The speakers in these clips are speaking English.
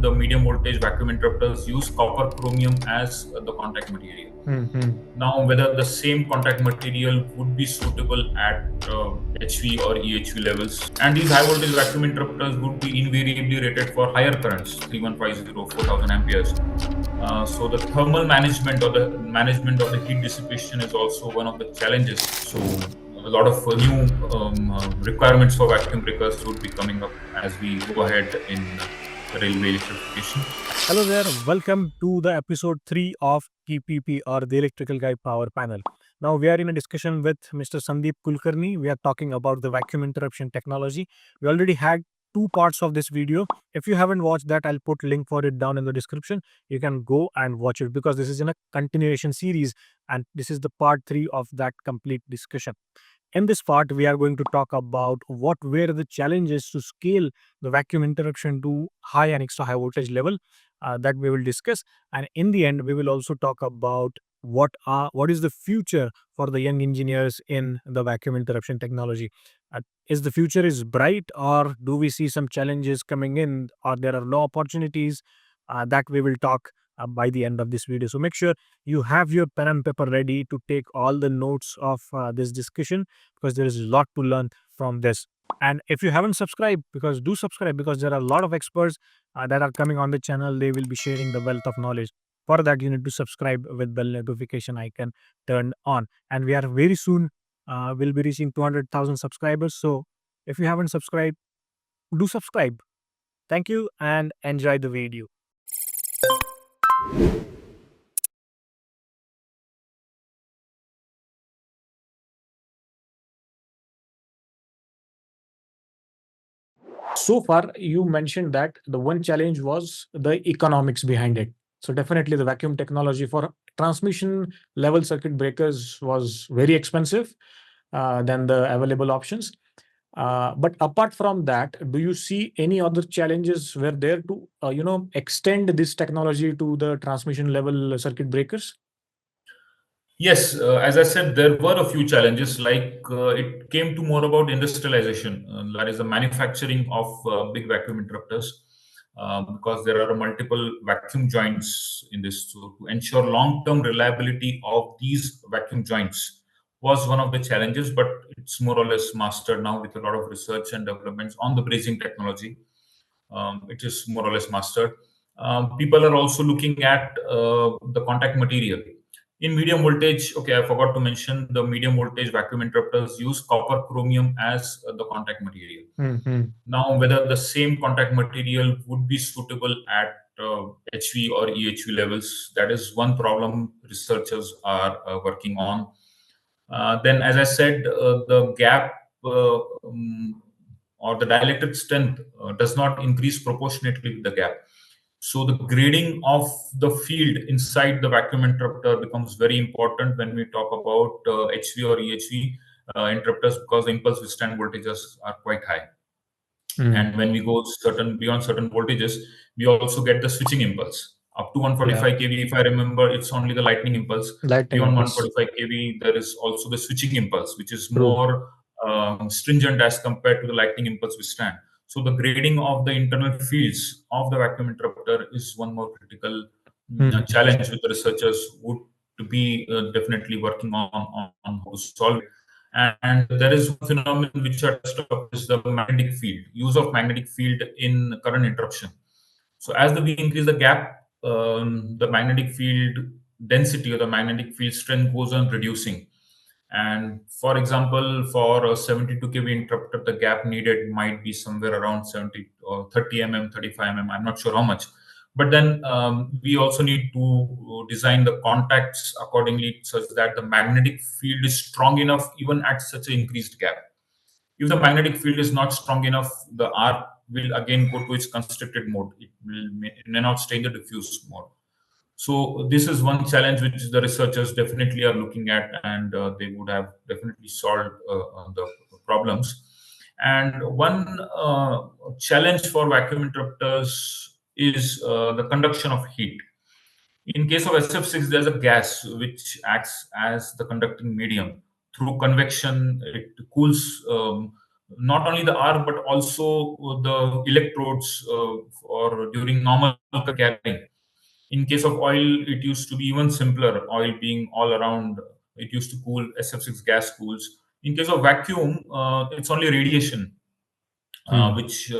the medium voltage vacuum interrupters use copper chromium as the contact material. Now, whether the same contact material would be suitable at HV or EHV levels, and these high voltage vacuum interrupters would be invariably rated for higher currents, 3150, 4000 amperes. So the thermal management or the management of the heat dissipation is also one of the challenges. So a lot of new requirements for vacuum breakers would be coming up as we go ahead in railway electrification. Hello there, welcome to the episode 3 of TPP or the Electrical Guy Power Panel. Now we are in a discussion with Mr. Sandeep Kulkarni. We are talking about the vacuum interruption technology. We already had two parts of this video. If you haven't watched that, I'll put link for it down in the description. You can go and watch it because this is in a continuation series and this is the part 3 of that complete discussion. In this part, we are going to talk about what were the challenges to scale the vacuum interruption to high and extra high voltage level that we will discuss. And in the end, we will also talk about what is the future for the young engineers in the vacuum interruption technology. Is the future is bright, or do we see some challenges coming in, or there are no opportunities? That we will talk by the end of this video. So make sure you have your pen and paper ready to take all the notes of this discussion because there is a lot to learn from this. And if you haven't subscribed, do subscribe because there are a lot of experts that are coming on the channel. They will be sharing the wealth of knowledge. For that, you need to subscribe with bell notification icon turned on. And we are very soon will be reaching 200,000 subscribers. So if you haven't subscribed, do subscribe. Thank you and enjoy the video. So far, you mentioned that the one challenge was the economics behind it. So definitely the vacuum technology for transmission level circuit breakers was very expensive than the available options. But apart from that, do you see any other challenges were there to extend this technology to the transmission level circuit breakers? Yes, as I said, there were a few challenges. Like it came to more about industrialization, that is the manufacturing of big vacuum interrupters, because there are multiple vacuum joints in this. So to ensure long-term reliability of these vacuum joints was one of the challenges, but it's more or less mastered now with a lot of research and developments on the brazing technology. It is more or less mastered. People are also looking at the contact material. In medium voltage, okay, I forgot to mention the medium voltage vacuum interrupters use copper chromium as the contact material. Now, whether the same contact material would be suitable at HV or EHV levels, that is one problem researchers are working on. Then, as I said, the gap or the dielectric strength does not increase proportionately with the gap. So the grading of the field inside the vacuum interrupter becomes very important when we talk about HV or EHV interrupters, because the impulse withstand voltages are quite high. And when we go beyond certain voltages, we also get the switching impulse. Up to 145 kV, if I remember, it's only the lightning impulse. Beyond 145 kV, there is also the switching impulse, which is more stringent as compared to the lightning impulse withstand. So the grading of the internal fields of the vacuum interrupter is one more critical challenge with the researchers would to be definitely working on how to solve it. And there is one phenomenon which I touched upon is the magnetic field, use of magnetic field in current interruption. So as we increase the gap, the magnetic field density or the magnetic field strength goes on reducing. And for example, for a 72 kV interrupter, the gap needed might be somewhere around 70 or 30 mm, 35 mm. I'm not sure how much. But then we also need to design the contacts accordingly such that the magnetic field is strong enough even at such an increased gap. If the magnetic field is not strong enough, the arc will again go to its constricted mode. It may not stay in the diffuse mode. So this is one challenge which the researchers definitely are looking at, and they would have definitely solved the problems. And one challenge for vacuum interrupters is the conduction of heat. In case of SF6, there's a gas which acts as the conducting medium. Through convection, it cools not only the arc but also the electrodes or during normal carrying. In case of oil, it used to be even simpler. Oil being all around, it used to cool. SF6 gas cools. In case of vacuum, it's only radiation which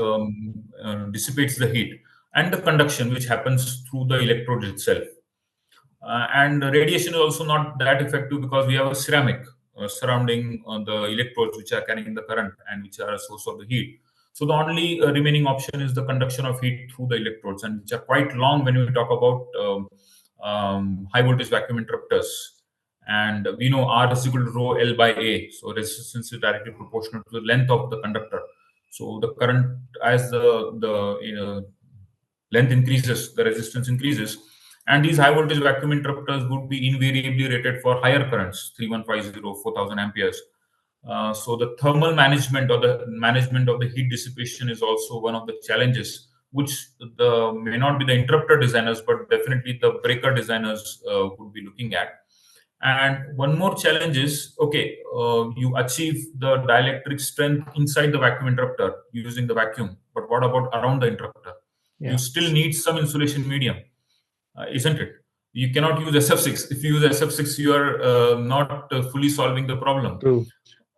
dissipates the heat, and the conduction which happens through the electrode itself. And radiation is also not that effective because we have a ceramic surrounding the electrodes which are carrying the current and which are a source of the heat. So the only remaining option is the conduction of heat through the electrodes, and which are quite long when we talk about high voltage vacuum interrupters. And we know R is equal to rho L by A. So resistance is directly proportional to the length of the conductor. So the current, as the length increases, the resistance increases. And these high voltage vacuum interrupters would be invariably rated for higher currents, 3150, 4000 amperes. So the thermal management or the management of the heat dissipation is also one of the challenges, which may not be the interrupter designers, but definitely the breaker designers would be looking at. And one more challenge is, okay, you achieve the dielectric strength inside the vacuum interrupter using the vacuum, but what about around the interrupter? You still need some insulation medium, isn't it? You cannot use SF6. If you use SF6, you are not fully solving the problem. True.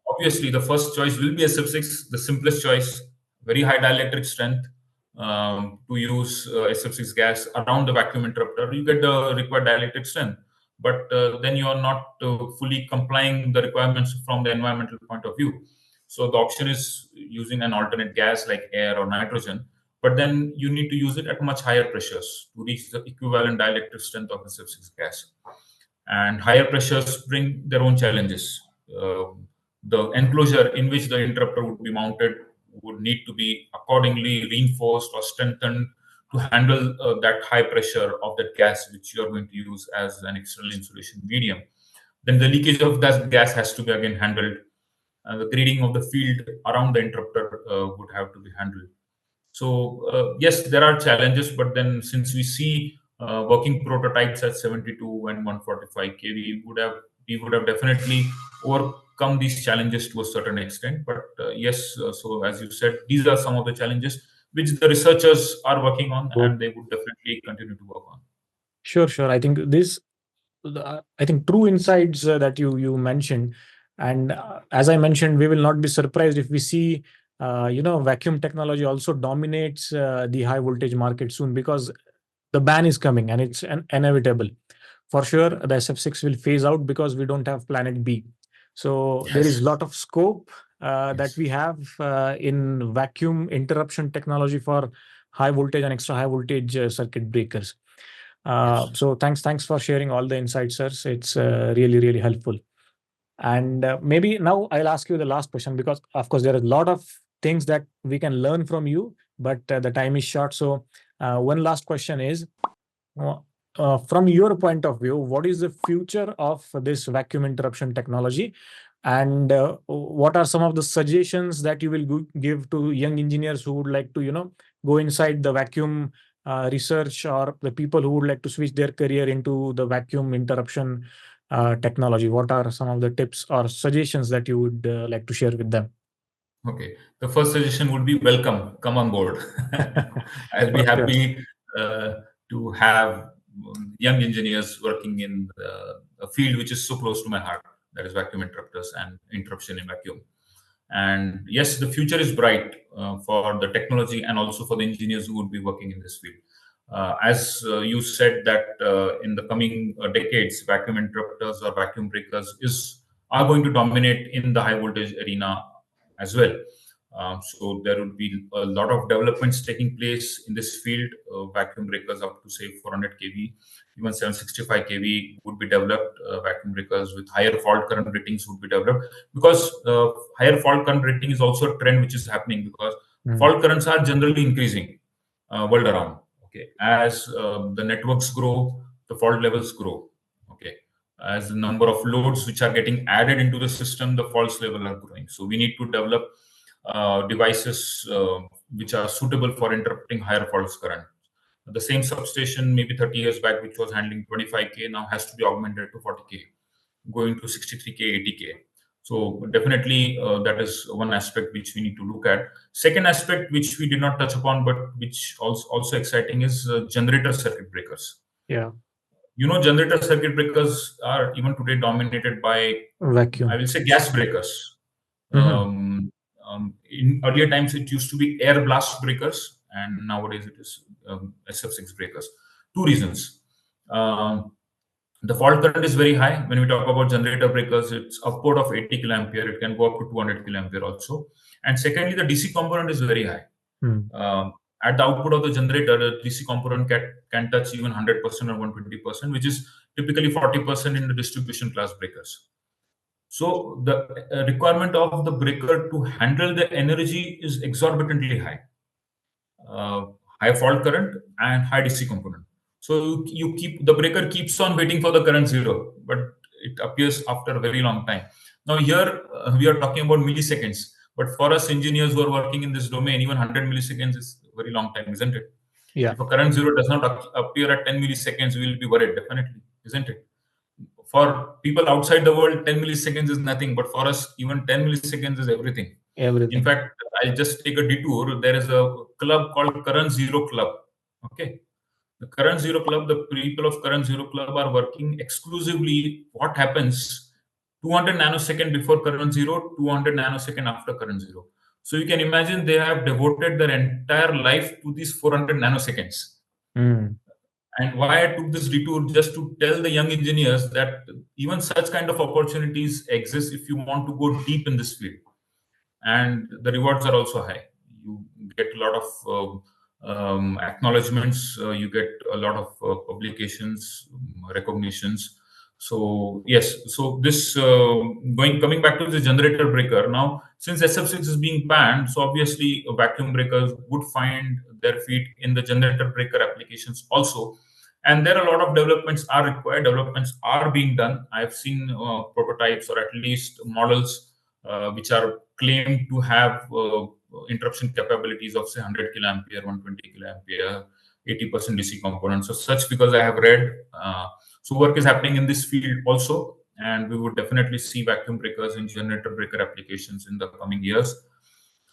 Obviously, the first choice will be SF6, the simplest choice, very high dielectric strength to use SF6 gas around the vacuum interrupter. You get the required dielectric strength, but then you are not fully complying the requirements from the environmental point of view. So the option is using an alternate gas like air or nitrogen, but then you need to use it at much higher pressures to reach the equivalent dielectric strength of the SF6 gas. And higher pressures bring their own challenges. The enclosure in which the interrupter would be mounted would need to be accordingly reinforced or strengthened to handle that high pressure of that gas which you are going to use as an external insulation medium. Then the leakage of that gas has to be again handled. The grading of the field around the interrupter would have to be handled. So yes, there are challenges, but then since we see working prototypes at 72 and 145 kV, we would have definitely overcome these challenges to a certain extent. But yes, so as you said, these are some of the challenges which the researchers are working on, Good. and they would definitely continue to work on. Sure. I think true insights that you mentioned, and as I mentioned, we will not be surprised if we see vacuum technology also dominates the high voltage market soon, because the ban is coming and it's inevitable. For sure, the SF6 will phase out because we don't have planet B. So there is a lot of scope that we have in vacuum interruption technology for high voltage and extra high voltage circuit breakers. So thanks for sharing all the insights, sirs. It's really helpful. And maybe now I'll ask you the last question, because of course there are a lot of things that we can learn from you, but the time is short. So one last question is, from your point of view, what is the future of this vacuum interruption technology? And what are some of the suggestions that you will give to young engineers who would like to, go inside the vacuum research, or the people who would like to switch their career into the vacuum interruption technology? What are some of the tips or suggestions that you would like to share with them? Okay. The first suggestion would be welcome, come on board. I'll be For sure. happy to have young engineers working in a field which is so close to my heart, that is vacuum interrupters and interruption in vacuum. And yes, the future is bright for the technology and also for the engineers who would be working in this field. As you said that in the coming decades, vacuum interrupters or vacuum breakers are going to dominate in the high voltage arena as well. So there will be a lot of developments taking place in this field. Vacuum breakers up to say 400 kV, even 765 kV would be developed. Vacuum breakers with higher fault current ratings would be developed, because higher fault current rating is also a trend which is happening, because fault currents are generally increasing world around. Okay, as the networks grow, the fault levels grow. Okay, as the number of loads which are getting added into the system, the faults level are growing. So we need to develop devices which are suitable for interrupting higher faults current. The same substation maybe 30 years back, which was handling 25K, now has to be augmented to 40K, going to 63K, 80K. So definitely that is one aspect which we need to look at. Second aspect which we did not touch upon, but which also exciting, is generator circuit breakers. Yeah. Generator circuit breakers are even today dominated by, I Vacuum. will say, gas breakers. Mhm. In earlier times, it used to be air blast breakers, and nowadays it is SF6 breakers. Two reasons. Um, the fault current is very high. When we talk about generator breakers, it's upward of 80 kiloampere. It can go up to 200 kiloampere also. And secondly, the DC component is very high. At the output of the generator, the DC component can touch even 100% or 120%, which is typically 40% in the distribution class breakers. So the requirement of the breaker to handle the energy is exorbitantly high. High fault current and high DC component. So you keep the breaker keeps on waiting for the current zero, but it appears after a very long time. Now here we are talking about milliseconds, but for us engineers who are working in this domain, even 100 milliseconds is a very long time, isn't it? Yeah. If a current zero does not appear at 10 milliseconds, we will be worried, definitely, isn't it? For people outside the world, 10 milliseconds is nothing, but for us, even 10 milliseconds is everything. Everything. In fact, I'll just take a detour. There is a club called Current Zero Club. Okay. The Current Zero Club, the people of Current Zero Club are working exclusively. What happens 200 nanosecond before current zero, 200 nanosecond after current zero. So you can imagine they have devoted their entire life to these 400 nanoseconds. And why I took this detour, just to tell the young engineers that even such kind of opportunities exist if you want to go deep in this field. And the rewards are also high. You get a lot of acknowledgements, you get a lot of publications, recognitions. So yes, so this coming back to the generator breaker. Now, since SF6 is being banned, so obviously vacuum breakers would find their feet in the generator breaker applications also. And there are a lot of developments are required. Developments are being done. I've seen prototypes, or at least models which are claimed to have interruption capabilities of say 100 kiloampere, 120 kiloampere, 80% DC components. So such figures I have read. So work is happening in this field also, and we would definitely see vacuum breakers in generator breaker applications in the coming years.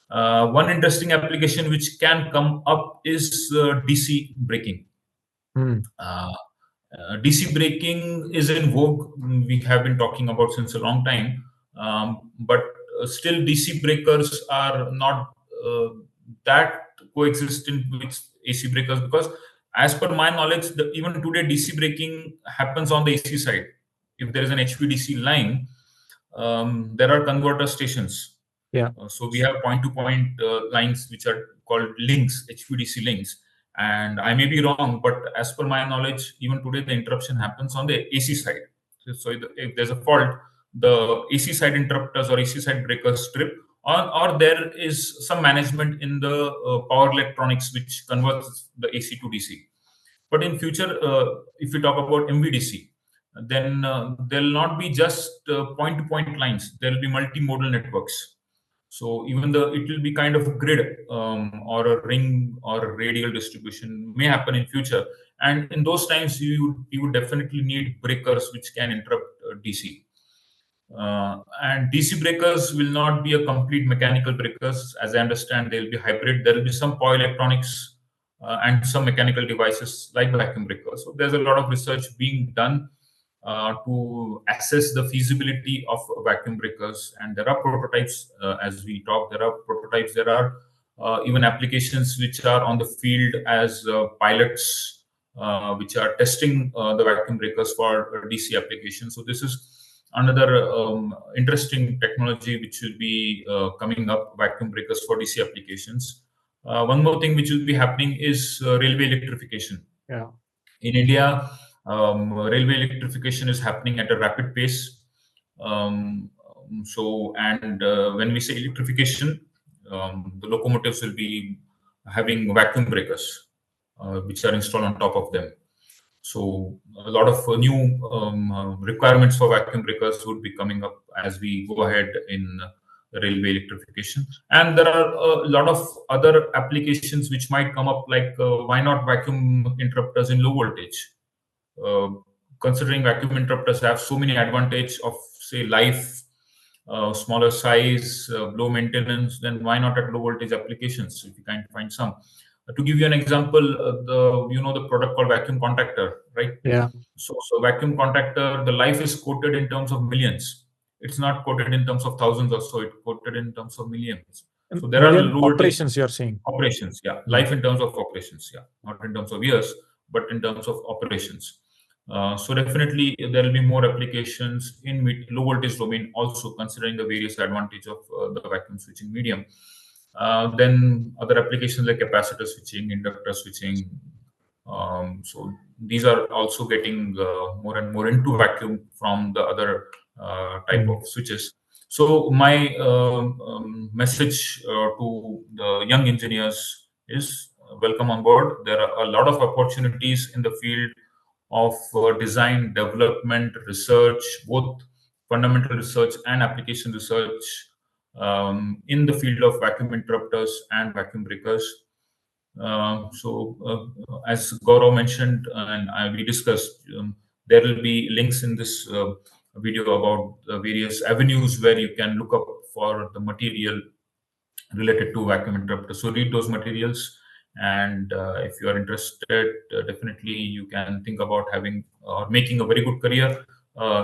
One interesting application which can come up is DC braking. DC braking is in vogue. We have been talking about since a long time, but still DC breakers are not that coexistent with AC breakers, because as per my knowledge, even today DC braking happens on the AC side. If there is an HVDC line, there are converter stations. Yeah. So we have point-to-point lines which are called links, HVDC links. And I may be wrong, but as per my knowledge, even today the interruption happens on the AC side. So if there's a fault, the AC side interrupters or AC side breakers trip, or there is some management in the power electronics which converts the AC to DC. But in future, if we talk about MVDC, then there'll not be just point-to-point lines. There will be multimodal networks. So even it will be kind of a grid or a ring or a radial distribution may happen in future. And in those times, you would definitely need breakers which can interrupt DC. And DC breakers will not be a complete mechanical breakers. As I understand, they'll be hybrid. There will be some power electronics and some mechanical devices like vacuum breakers. So there's a lot of research being done to assess the feasibility of vacuum breakers. And there are prototypes as we talk. There are prototypes. There are even applications which are on the field as pilots, which are testing the vacuum breakers for DC applications. So this is another interesting technology which will be coming up, vacuum breakers for DC applications. One more thing which will be happening is railway electrification. Yeah. In India, railway electrification is happening at a rapid pace. When we say electrification, the locomotives will be having vacuum breakers, which are installed on top of them. So a lot of new requirements for vacuum breakers would be coming up as we go ahead in railway electrification. And there are a lot of other applications which might come up, like why not vacuum interrupters in low voltage? Considering vacuum interrupters have so many advantage of say life, smaller size, low maintenance, then why not at low voltage applications if you can find some? To give you an example, the product called vacuum contactor, right? Yeah. So vacuum contactor, the life is quoted in terms of millions. It's not quoted in terms of thousands or so. It's quoted in terms of millions. So there are Million low voltage operations you're saying. operations, yeah, life in terms of operations, yeah, not in terms of years, but in terms of operations. So definitely there will be more applications in low voltage domain also, considering the various advantage of the vacuum switching medium. Then other applications like capacitor switching, inductor switching. So these are also getting more and more into vacuum from the other type of switches. So my message to the young engineers is welcome on board. There are a lot of opportunities in the field of design, development, research, both fundamental research and application research in the field of vacuum interrupters and vacuum breakers. As Gaurav mentioned and we discussed, there will be links in this video about the various avenues where you can look up for the material related to vacuum interrupters. So read those materials, and if you are interested, definitely you can think about having or making a very good career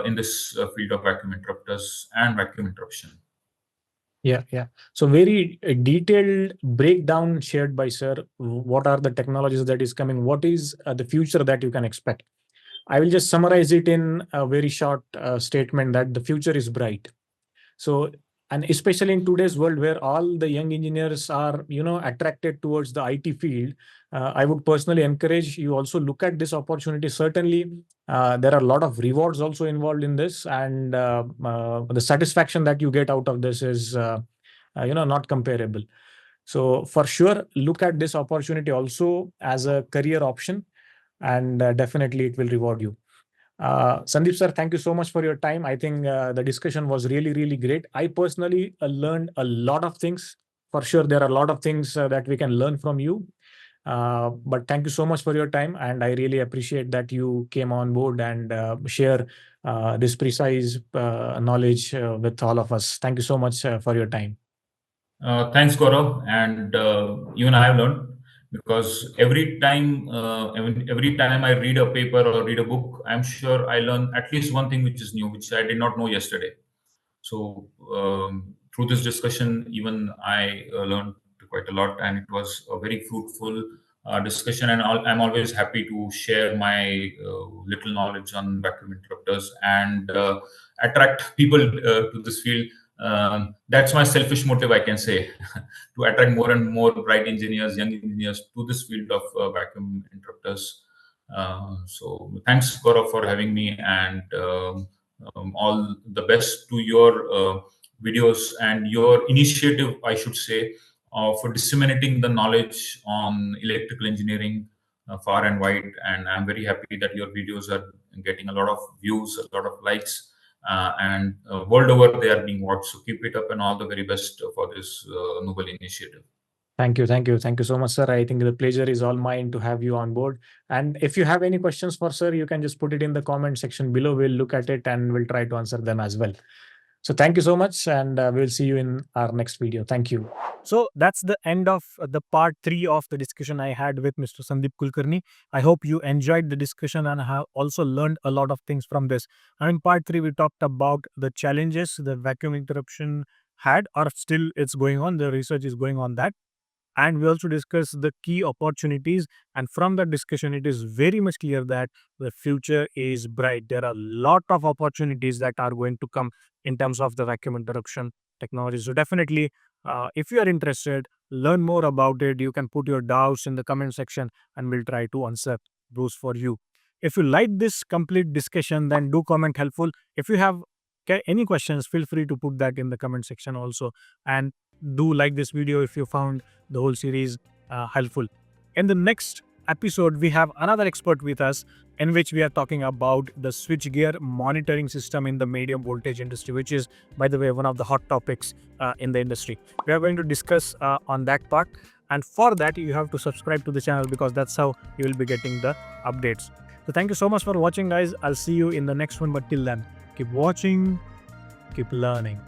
in this field of vacuum interrupters and vacuum interruption. Yeah, yeah. So very detailed breakdown shared by sir. What are the technologies that is coming? What is the future that you can expect? I will just summarize it in a very short statement that the future is bright. So, and especially in today's world where all the young engineers are, attracted towards the IT field, I would personally encourage you also look at this opportunity. Certainly, there are a lot of rewards also involved in this, and the satisfaction that you get out of this is, not comparable. So for sure, look at this opportunity also as a career option, and definitely it will reward you. Sandeep sir, thank you so much for your time. I think the discussion was really, really great. I personally learned a lot of things. For sure, there are a lot of things that we can learn from you. But thank you so much for your time, and I really appreciate that you came on board and share this precise knowledge with all of us. Thank you so much for your time. Thanks, Gaurav. And even I have learned, because every time I read a paper or read a book, I'm sure I learn at least one thing which is new, which I did not know yesterday. So through this discussion, even I learned quite a lot, and it was a very fruitful discussion. And I'm always happy to share my little knowledge on vacuum interrupters and attract people to this field. That's my selfish motive, I can say, to attract more and more bright engineers, young engineers to this field of vacuum interrupters. So thanks, Gaurav, for having me, and all the best to your videos and your initiative, I should say, for disseminating the knowledge on electrical engineering far and wide. And I'm very happy that your videos are getting a lot of views, a lot of likes, and world over they are being watched. So keep it up, and all the very best for this noble initiative. Thank you. Thank you. Thank you so much, sir. I think the pleasure is all mine to have you on board. And if you have any questions for sir, you can just put it in the comment section below. We'll look at it and we'll try to answer them as well. So thank you so much, and we'll see you in our next video. Thank you. So that's the end of the part 3 of the discussion I had with Mr. Sandeep Kulkarni. I hope you enjoyed the discussion and have also learned a lot of things from this. And in part 3, we talked about the challenges the vacuum interruption had, or still it's going on. The research is going on that. And we also discuss the key opportunities, and from that discussion it is very much clear that the future is bright. There are a lot of opportunities that are going to come in terms of the vacuum interruption technology. So definitely, if you are interested, learn more about it. You can put your doubts in the comment section and we'll try to answer those for you. If you like this complete discussion, then do comment helpful. If you have any questions, feel free to put that in the comment section also, and do like this video if you found the whole series helpful. In the next episode, we have another expert with us, in which we are talking about the switchgear monitoring system in the medium voltage industry, which is, by the way, one of the hot topics in the industry. We are going to discuss on that part, and for that you have to subscribe to the channel, because that's how you will be getting the updates. So thank you so much for watching, guys. I'll see you in the next one, but till then, keep watching, keep learning.